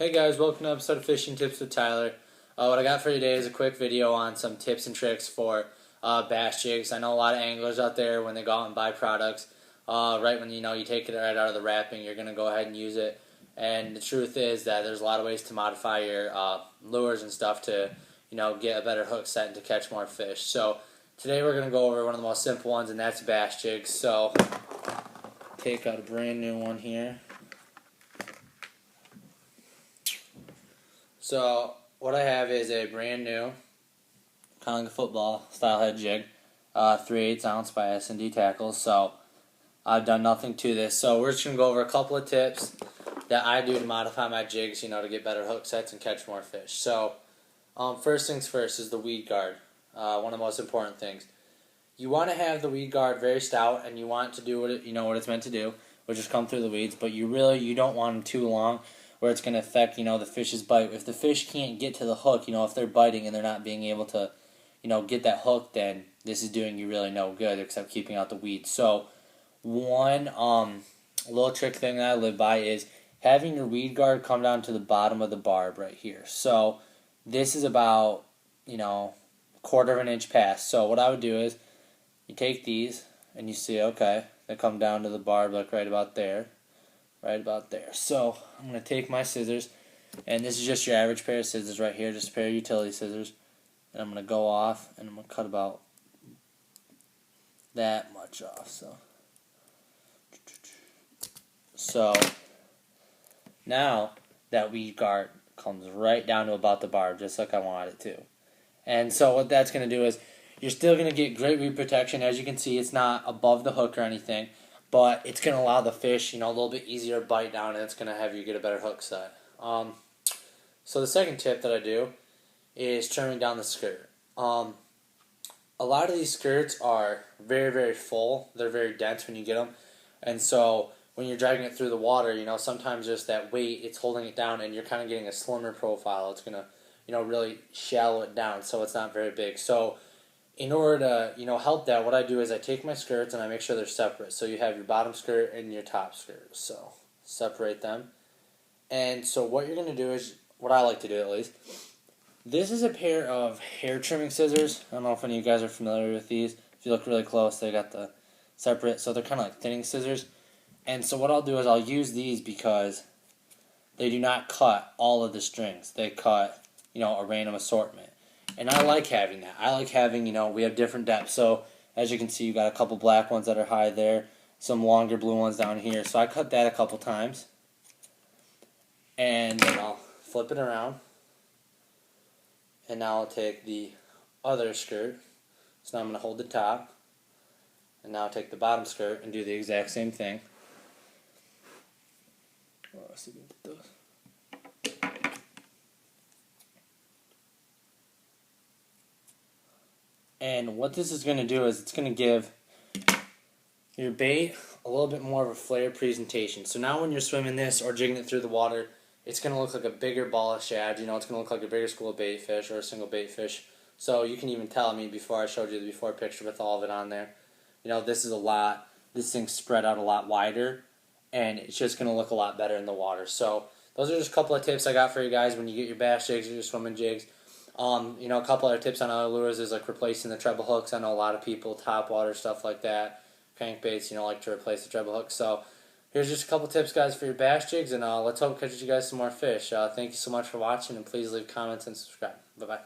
Hey guys, welcome to an episode of Fishing Tips with Tyler. What I got for you today is a quick video on some tips and tricks for bass jigs. I know a lot of anglers out there, when they go out and buy products, right when you take it right out of the wrapping, you're going to go ahead and use it. And the truth is that there's a lot of ways to modify your lures and stuff to get a better hook set and to catch more fish. So today we're going to go over one of the most simple ones, and that's bass jigs. So take out a brand new one here. So what I have is a brand new, kind of like a football style head jig, 3/8 ounce by S&D Tackles. So I've done nothing to this. So we're just going to go over a couple of tips that I do to modify my jigs, to get better hook sets and catch more fish. So first things first is the weed guard, one of the most important things. You want to have the weed guard very stout, and you want to do what it's meant to do, which is come through the weeds. But you don't want them too long, where it's going to affect, the fish's bite. If the fish can't get to the hook, if they're biting and they're not being able to, get that hook, then this is doing you really no good except keeping out the weeds. So one little trick thing that I live by is having your weed guard come down to the bottom of the barb right here. So this is about, a quarter of an inch past. So what I would do is you take these and you see, okay, they come down to the barb like right about there. Right about there. So I'm going to take my scissors, and this is just your average pair of scissors right here, just a pair of utility scissors, and I'm going to go off, and I'm going to cut about that much off. So now that weed guard comes right down to about the barb, just like I wanted it to. And so what that's going to do is you're still going to get great weed protection. As you can see, it's not above the hook or anything, but it's going to allow the fish, a little bit easier bite down, and it's going to have you get a better hook set. So the second tip that I do is trimming down the skirt. A lot of these skirts are very, very full. They're very dense when you get them. And so when you're dragging it through the water, sometimes just that weight, it's holding it down, and you're kind of getting a slimmer profile. It's going to, really shallow it down so it's not very big. So in order to, help that, what I do is I take my skirts and I make sure they're separate. So you have your bottom skirt and your top skirt. So separate them. And so what you're going to do is, what I like to do at least, this is a pair of hair trimming scissors. I don't know if any of you guys are familiar with these. If you look really close, they got the separate, so they're kind of like thinning scissors. And so what I'll do is I'll use these because they do not cut all of the strings. They cut, a random assortment. And I like having that. I like having, we have different depths. So as you can see, you got a couple black ones that are high there, some longer blue ones down here. So I cut that a couple times. And then I'll flip it around. And now I'll take the other skirt. So now I'm going to hold the top. And now I'll take the bottom skirt and do the exact same thing. Oh, let's see if we can put those. And what this is going to do is it's going to give your bait a little bit more of a flare presentation. So now when you're swimming this or jigging it through the water, it's going to look like a bigger ball of shad. It's going to look like a bigger school of bait fish or a single bait fish. So you can even tell, before I showed you the before picture with all of it on there, this is a lot. This thing's spread out a lot wider, and it's just going to look a lot better in the water. So those are just a couple of tips I got for you guys when you get your bass jigs or your swimming jigs. A couple other tips on other lures is like replacing the treble hooks. I know a lot of people, top water, stuff like that, crankbaits, like to replace the treble hooks. So here's just a couple tips, guys, for your bass jigs, and let's hope it catches you guys some more fish. Thank you so much for watching, and please leave comments and subscribe. Bye-bye.